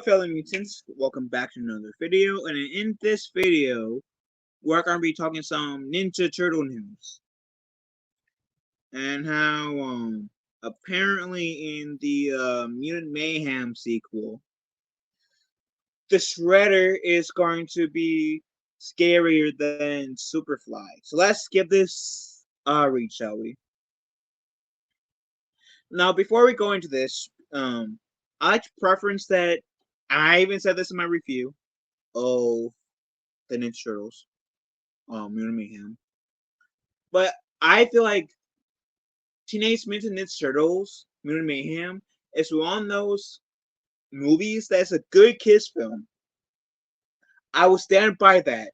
fellow mutants, welcome back to another video, and in this video, we're going to be talking some Ninja Turtle news, and how, apparently in the, Mutant Mayhem sequel, the Shredder is going to be scarier than Superfly. So let's give this a read, shall we? Now, before we go into this, I like to preference that I even said this in my review of the Ninja Turtles, Mutant Mayhem. But I feel like Teenage Mutant Ninja Turtles, Mutant Mayhem, is one of those movies that's a good kids film. I will stand by that.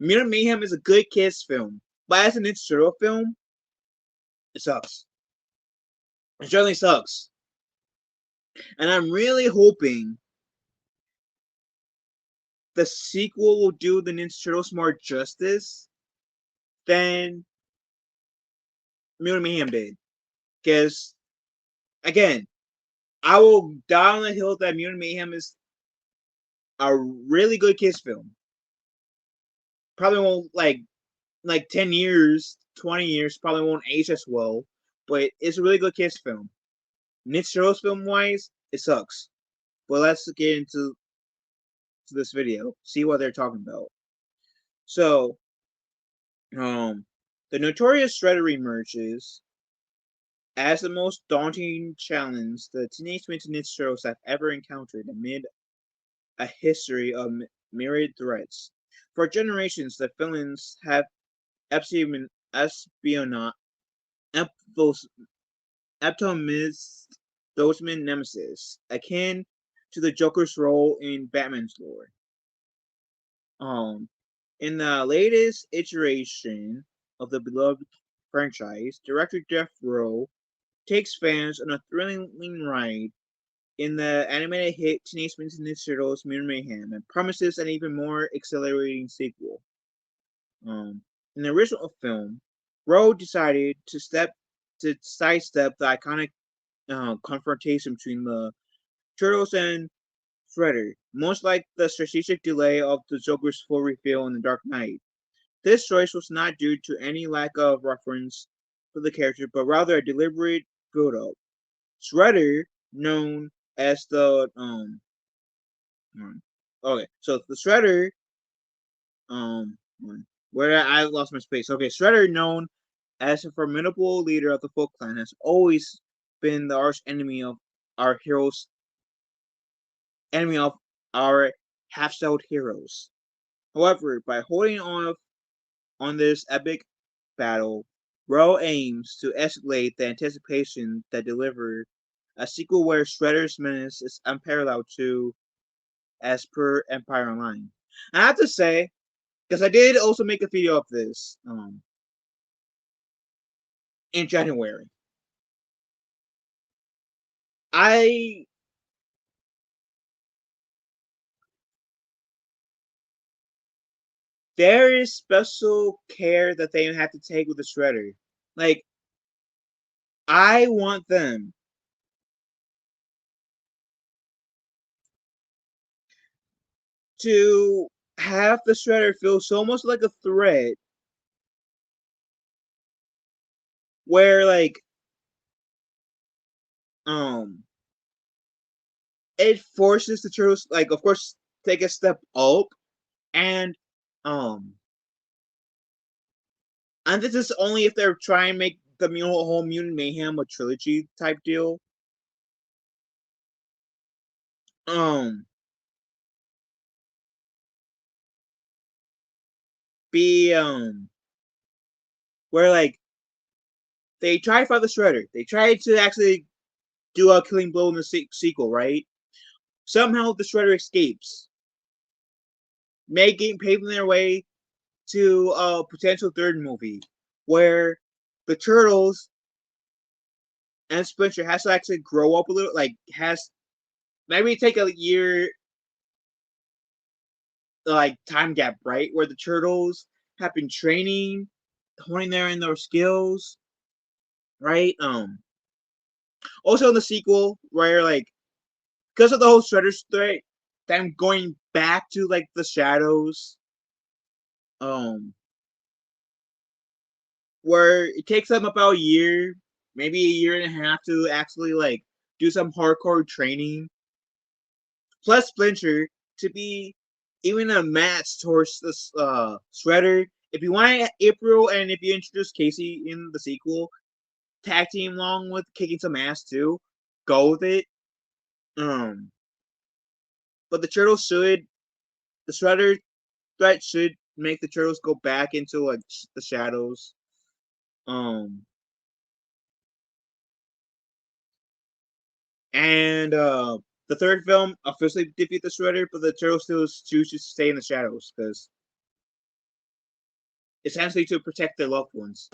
Mutant Mayhem is a good kids film, but as a Ninja Turtle film, it sucks. It certainly sucks. And I'm really hoping the sequel will do the Ninja Turtles more justice than Mutant Mayhem did. Because, again, I will die on the hill that Mutant Mayhem is a really good kids film. Probably won't, like 10 years, 20 years, probably won't age as well. But it's a really good kids film. Ninja Turtles film-wise, it sucks. But let's get into this video. See what they're talking about. So, the notorious Shredder emerges as the most daunting challenge the Teenage Mutant Ninja Turtles have ever encountered amid a history of myriad threats. For generations, the villains have espionage, eptomized nemesis, akin to the Joker's role in Batman's lore. In the latest iteration of the beloved franchise, director Jeff Rowe takes fans on a thrilling ride in the animated hit Teenage Mutant Ninja Turtles Mutant Mayhem and promises an even more exhilarating sequel. In the original film, Rowe decided to sidestep the iconic confrontation between the Turtles and Shredder, much like the strategic delay of the Joker's full reveal in The Dark Knight. This choice was not due to any lack of reference to the character, but rather a deliberate build-up. Shredder, known as the Shredder, where I lost my space. Okay, Shredder, known as a formidable leader of the Foot Clan, has always been the arch enemy of our heroes, enemy of our half-shelled heroes. However, by holding on this epic battle, Rowe aims to escalate the anticipation that deliver a sequel where Shredder's menace is unparalleled to as per Empire Online. I have to say, because I did also make a video of this in January. There is special care that they have to take with the Shredder. Like, I want them to have the Shredder feel so much like a threat where, like, it forces the Turtles, like, of course, take a step up, and this is only if they're trying to make the whole Mutant Mayhem a trilogy type deal. Where, like, they try to fight the Shredder. They try to actually do a killing blow in the sequel, right? Somehow the Shredder escapes, paving their way to a potential third movie where the Turtles and Splinter has to actually grow up a little, like, has maybe take a year, like, time gap, right? Where the Turtles have been training, honing their skills, right? Also in the sequel, where, like, because of the whole Shredder's threat, them going back to like the shadows, where it takes them about a year, maybe a year and a half to actually like do some hardcore training. Plus Splinter to be even a match towards this Shredder. If you want April and if you introduce Casey in the sequel, tag team along with kicking some ass too, go with it. But the Turtles should, the Shredder threat should make the Turtles go back into like the shadows. And the third film officially defeat the Shredder, but the Turtles still choose to stay in the shadows because essentially to protect their loved ones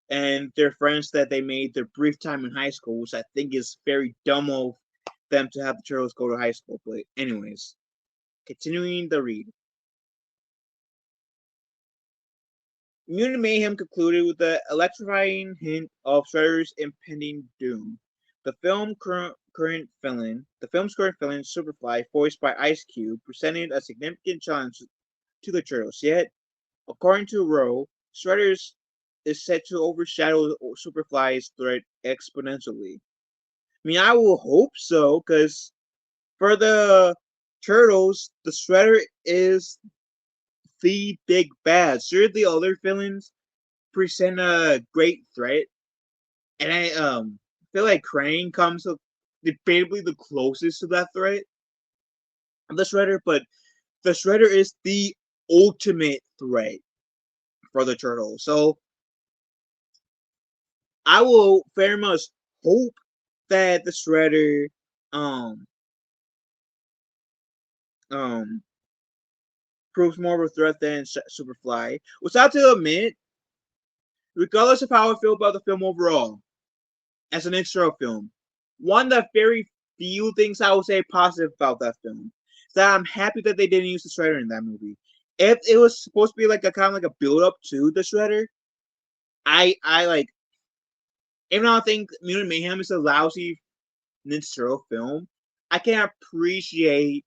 and their friends that they made their brief time in high school, which I think is very dumb of them to have the Turtles go to high school. But anyways, continuing the read. Mutant Mayhem concluded with the electrifying hint of Shredder's impending doom. The film's current villain, Superfly, voiced by Ice Cube, presented a significant challenge to the Turtles. Yet, according to Rowe, Shredder is set to overshadow Superfly's threat exponentially. I mean, I will hope so, because for the Turtles, the Shredder is the big bad. Sure, the other villains present a great threat, and I feel like Krang comes debatably the closest to that threat of the Shredder, but the Shredder is the ultimate threat for the Turtles. So I will very much hope that the Shredder um proves more of a threat than Superfly. Which I have to admit, regardless of how I feel about the film overall, as an extra film, one of the very few things I would say positive about that film is that I'm happy that they didn't use the Shredder in that movie. If it was supposed to be like a kind of like a build up to the Shredder, I like, even though I think Mutant Mayhem is a lousy Ninja Turtle film, I can appreciate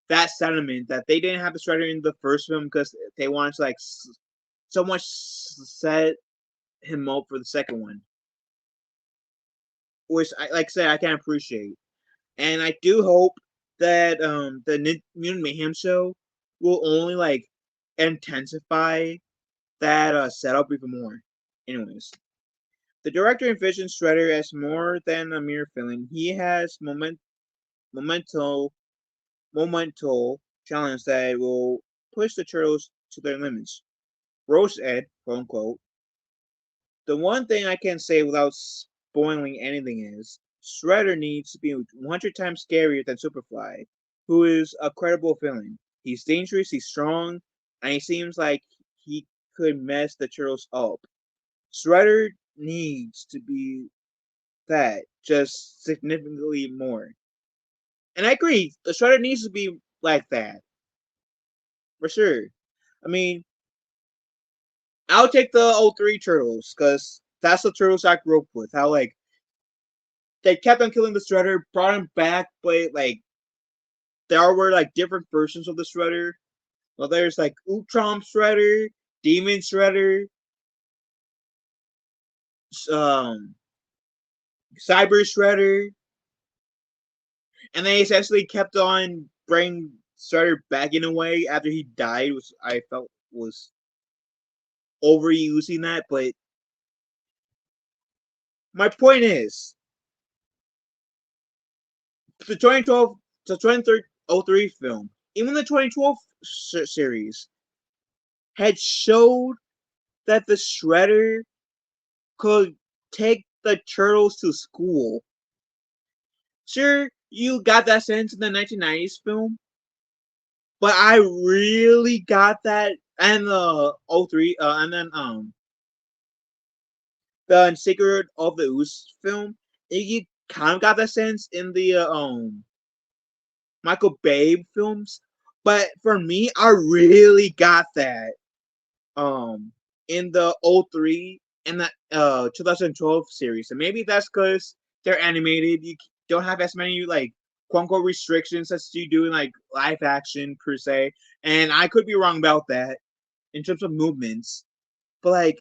that sentiment that they didn't have the Shredder in the first film because they wanted to like so much set him up for the second one, which like I said, I can appreciate. And I do hope that the Mutant Mayhem show will only like intensify that setup even more. Anyways, the director envisions Shredder as more than a mere villain. He has momental challenge that will push the turtles to their limits. Rose Ed, quote unquote. The one thing I can say without spoiling anything is Shredder needs to be 100 times scarier than Superfly, who is a credible villain. He's dangerous, he's strong, and he seems like he could mess the turtles up. Shredder needs to be that, just significantly more. And I agree, the Shredder needs to be like that. For sure. I mean, I'll take the 03 Turtles, because that's the Turtles I grew up with. How, like, they kept on killing the Shredder, brought him back, but, like, there were, like, different versions of the Shredder. Well, there's, like, Ultron Shredder, Demon Shredder, um, Cyber Shredder, and they essentially kept on bringing Shredder back in a way after he died, which I felt was overusing that, but my point is, the 2012, the 2003 film, even the 2012 series, had showed that the Shredder could take the turtles to school. Sure, you got that sense in the 1990s film, but I really got that, and the 03, and then the Secret of the Ooze film. You kind of got that sense in the Michael Bay films, but for me, I really got that in the 03 and the 2012 series. And maybe that's because they're animated. You don't have as many like quote unquote restrictions as to doing like live action per se, and I could be wrong about that in terms of movements, but like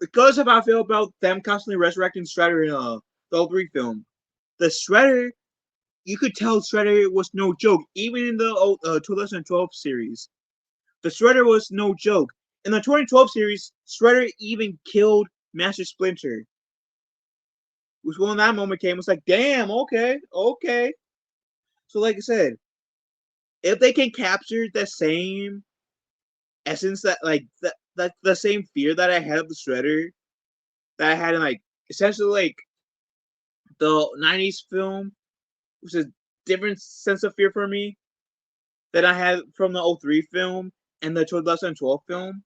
because of how I feel about them constantly resurrecting Shredder in the 03 film, the Shredder you could tell Shredder was no joke, even in the 2012 series. The Shredder was no joke. In the 2012 series, Shredder even killed Master Splinter. Which when that moment came, it was like, damn, okay, okay. So like I said, if they can capture the same essence that like the same fear that I had of the Shredder that I had in like essentially like the 90s film, which is a different sense of fear for me than I had from the 03 film and the 2012 film.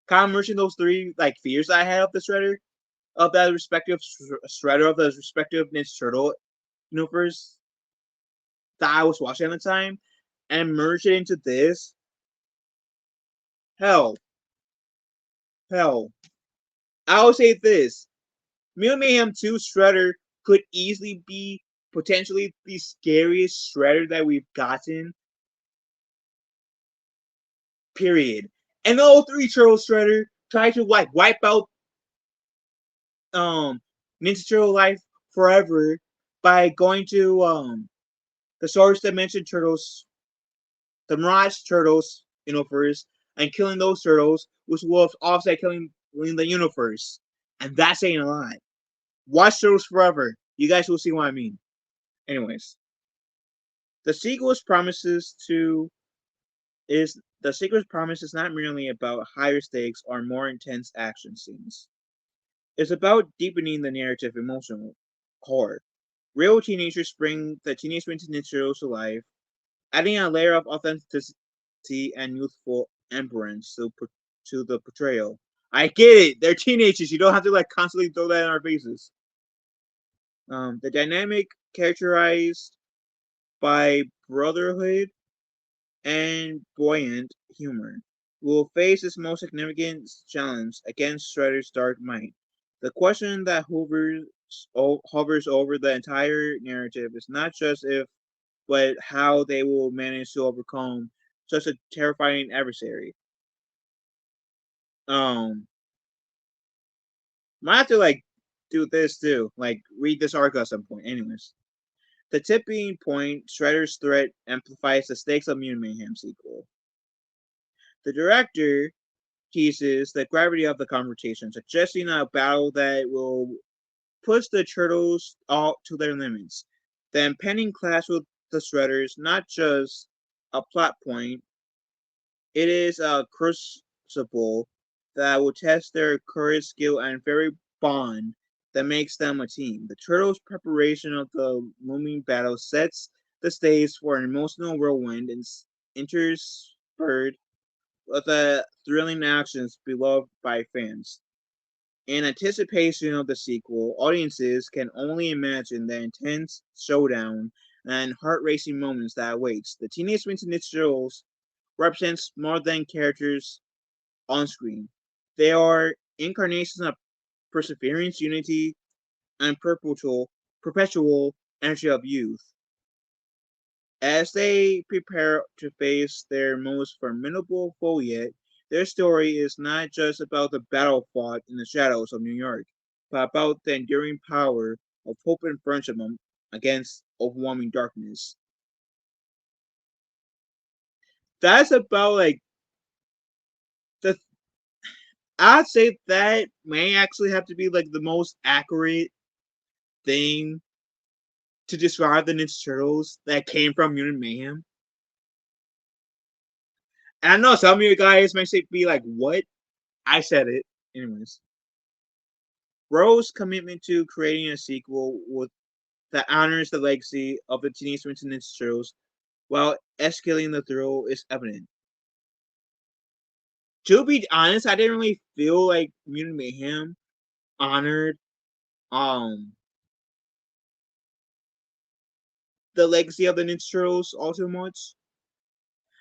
Kind of merging those three like fears that I had of the Shredder, of that respective Shredder of the respective Ninja Turtle universe that I was watching at the time, and merge it into this. Hell, hell. I will say this: Mutant Mayhem 2 Shredder could easily be potentially the scariest Shredder that we've gotten. Period. And the 03 Turtle Shredder tried to like wipe out Ninja Turtle life forever by going to the Source Dimension Turtles, the Mirage Turtles universe, and killing those turtles, which will offset killing the universe. And that's saying a lot. Watch Turtles Forever. You guys will see what I mean. Anyways, the sequel's promises to is the sequel's promise is not merely about higher stakes or more intense action scenes. It's about deepening the narrative emotional core. Real teenagers bring the Teenage Mutant Ninja Turtles to life, adding a layer of authenticity and youthful ambience to the portrayal. I get it. They're teenagers. You don't have to like constantly throw that in our faces. The dynamic characterized by brotherhood and buoyant humor will face its most significant challenge against Shredder's dark might. The question that hovers over the entire narrative is not just if, but how they will manage to overcome such a terrifying adversary. Might have to like do this too, like read this article at some point. Anyways, the tipping point, Shredder's threat amplifies the stakes of Mutant Mayhem sequel. The director teases the gravity of the confrontation, suggesting a battle that will push the turtles all to their limits. The impending clash with the Shredders not just a plot point, it is a crucible that will test their courage, skill, and very bond that makes them a team. The Turtles' preparation of the looming battle sets the stage for an emotional whirlwind interspersed with the thrilling actions beloved by fans. In anticipation of the sequel, audiences can only imagine the intense showdown and heart-racing moments that awaits. The Teenage Mutant Ninja Turtles represents more than characters on screen. They are incarnations of perseverance, unity, and perpetual energy of youth. As they prepare to face their most formidable foe yet, their story is not just about the battle fought in the shadows of New York, but about the enduring power of hope and friendship against overwhelming darkness. That's about like the. I'd say that may actually have to be like the most accurate thing to describe the Ninja Turtles that came from Mutant Mayhem. And I know some of you guys may be like, "What?" I said it, anyways. Rowe's commitment to creating a sequel that honors the legacy of the Teenage Mutant Ninja Turtles while escalating the thrill is evident. To be honest, I didn't really feel like Mutant Mayhem honored um the legacy of the Ninja Turtles all too much.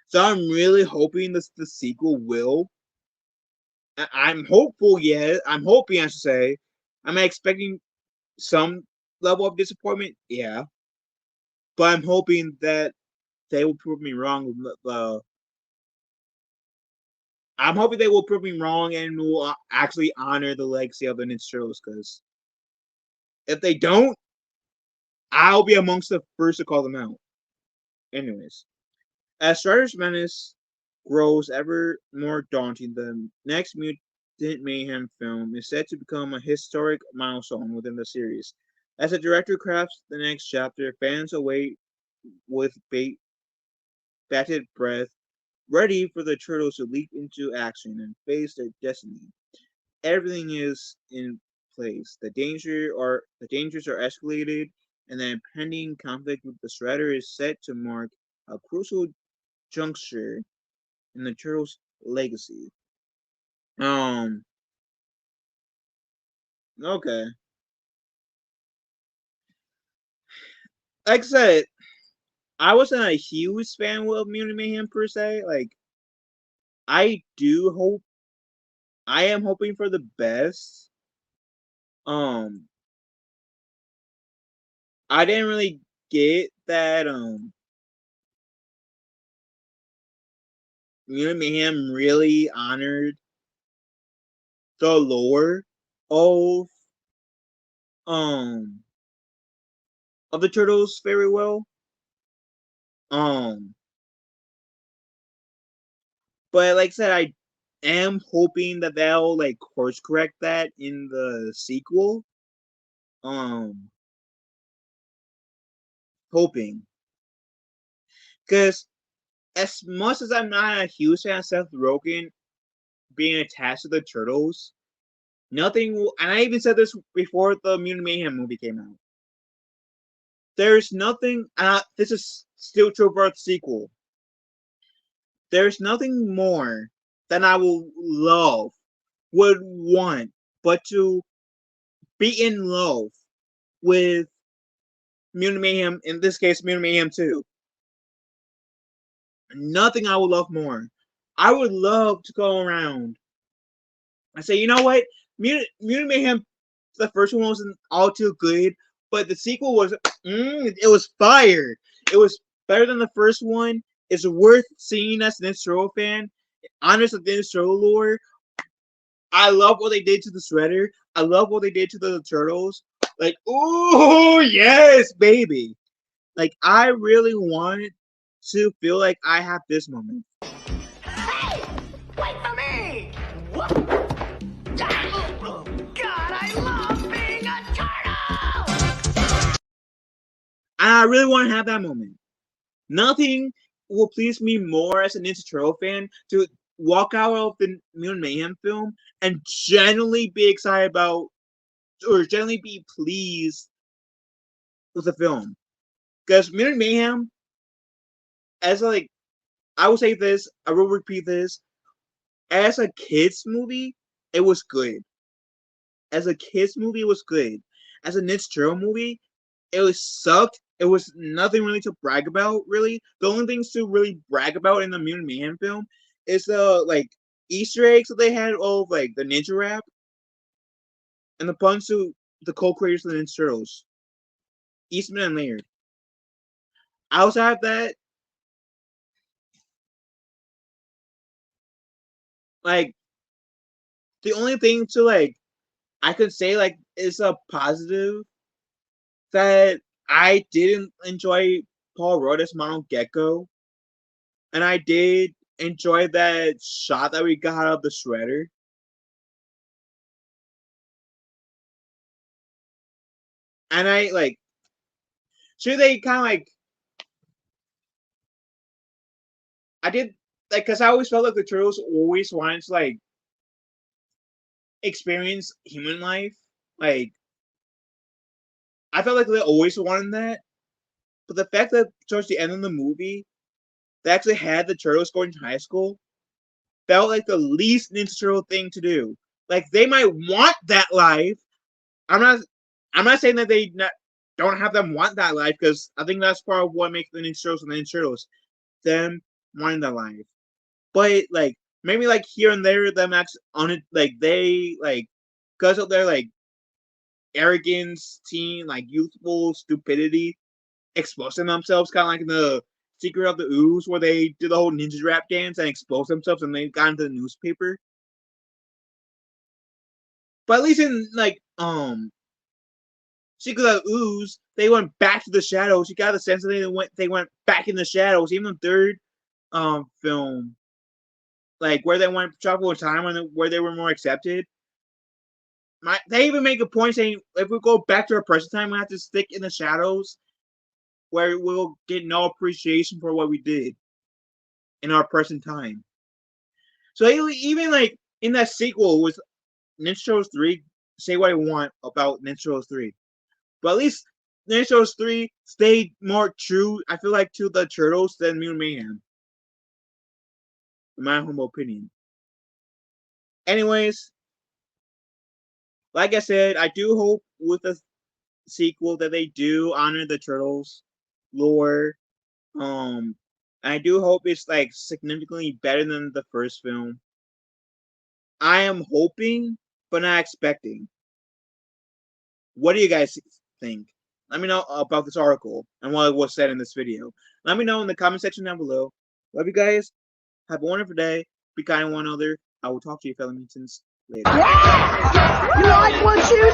So I'm really hoping the sequel will. I'm hopeful, yeah. I'm hoping, I should say. I'm expecting some level of disappointment, yeah. But I'm hoping that they will prove me wrong. I'm hoping they will prove me wrong and will actually honor the legacy of the Ninja Turtles. Because if they don't, I'll be amongst the first to call them out. Anyways, as Strider's menace grows ever more daunting, the next Mutant Mayhem film is set to become a historic milestone within the series. As the director crafts the next chapter, fans await with bated breath, ready for the Turtles to leap into action and face their destiny. Everything is in place. The dangers are escalated, and the impending conflict with the Shredder is set to mark a crucial juncture in the Turtles' legacy. Um, okay. Like I said, I wasn't a huge fan of Mutant Mayhem per se. Like, I do hope, I am hoping for the best. Um, I didn't really get that, Mutant Mayhem really honored the lore of, um, of the Turtles very well. Um, but like I said, I am hoping that they'll like course correct that in the sequel. Um, hoping because as much as I'm not a huge fan of Seth Rogen being attached to the Turtles, nothing. And I even said this before the Mutant Mayhem movie came out. There's nothing. This is still true for the sequel. There's nothing more than I would want, but to be in love with Mutant Mayhem, in this case, Mutant Mayhem 2. Nothing I would love more. I would love to go around and say, you know what? Mutant Mayhem, the first one wasn't all too good, but the sequel was, it was fire. It was better than the first one. It's worth seeing as an Ninja fan. Honors of the Ninja lore. I love what they did to the Shredder. I love what they did to the Turtles. Like, ooh, yes, baby. Like, I really wanted to feel like I have this moment. Hey! Wait for me! Whoop! God, I love being a turtle! And I really want to have that moment. Nothing will please me more as a Ninja Turtle fan to walk out of the Mutant Mayhem film and genuinely be excited about, or genuinely be pleased with the film. Because Mutant Mayhem, as like, I will say this, I will repeat this, as a kids movie, it was good. As a kids movie, it was good. As a Ninja Turtle movie, it was sucked. It was nothing really to brag about, really. The only things to really brag about in the Mutant Mayhem film is the like Easter eggs that they had of like the ninja rap and the puns to the co-creators of the Ninja Turtles, Eastman and Laird. Outside of that, like the only thing to like I could say like is a positive that I didn't enjoy Paul Rudd as Mono Gecko, and I did enjoy that shot that we got of the Shredder. And I like, sure they kind of like, I did like, cause I always felt like the Turtles always wanted to like experience human life. Like, I felt like they always wanted that, but the fact that towards the end of the movie they actually had the Turtles going to high school felt like the least Ninja Turtle thing to do. Like they might want that life. I'm not. I'm not saying that they don't have them want that life because I think that's part of what makes the Ninja Turtles and the Ninja Turtles. Them wanting that life, but like maybe like here and there, them actually on it, like they like because of their like arrogance, teen, like youthful stupidity exposing themselves, kind of like in the Secret of the Ooze, where they did the whole ninja rap dance and exposed themselves, and they got into the newspaper. But at least in like Secret of the Ooze, they went back to the shadows. You got the sense that they went back in the shadows. Even the third film, like where they went travel in time, where they were more accepted. They even make a point saying if we go back to our present time, we have to stick in the shadows, where we'll get no appreciation for what we did in our present time. So even like in that sequel with Ninja Turtles 3, say what I want about Ninja Turtles 3. But at least Ninja Turtles 3 stayed more true, I feel like, to the Turtles than Mutant Mayhem. In my humble opinion. Anyways, like I said, I do hope with the sequel that they do honor the Turtles lore. I do hope it's like significantly better than the first film. I am hoping, but not expecting. What do you guys think? Let me know about this article and what was said in this video. Let me know in the comment section down below. Love you guys. Have a wonderful day. Be kind to one another. I will talk to you, fellow mutants, later. You like what you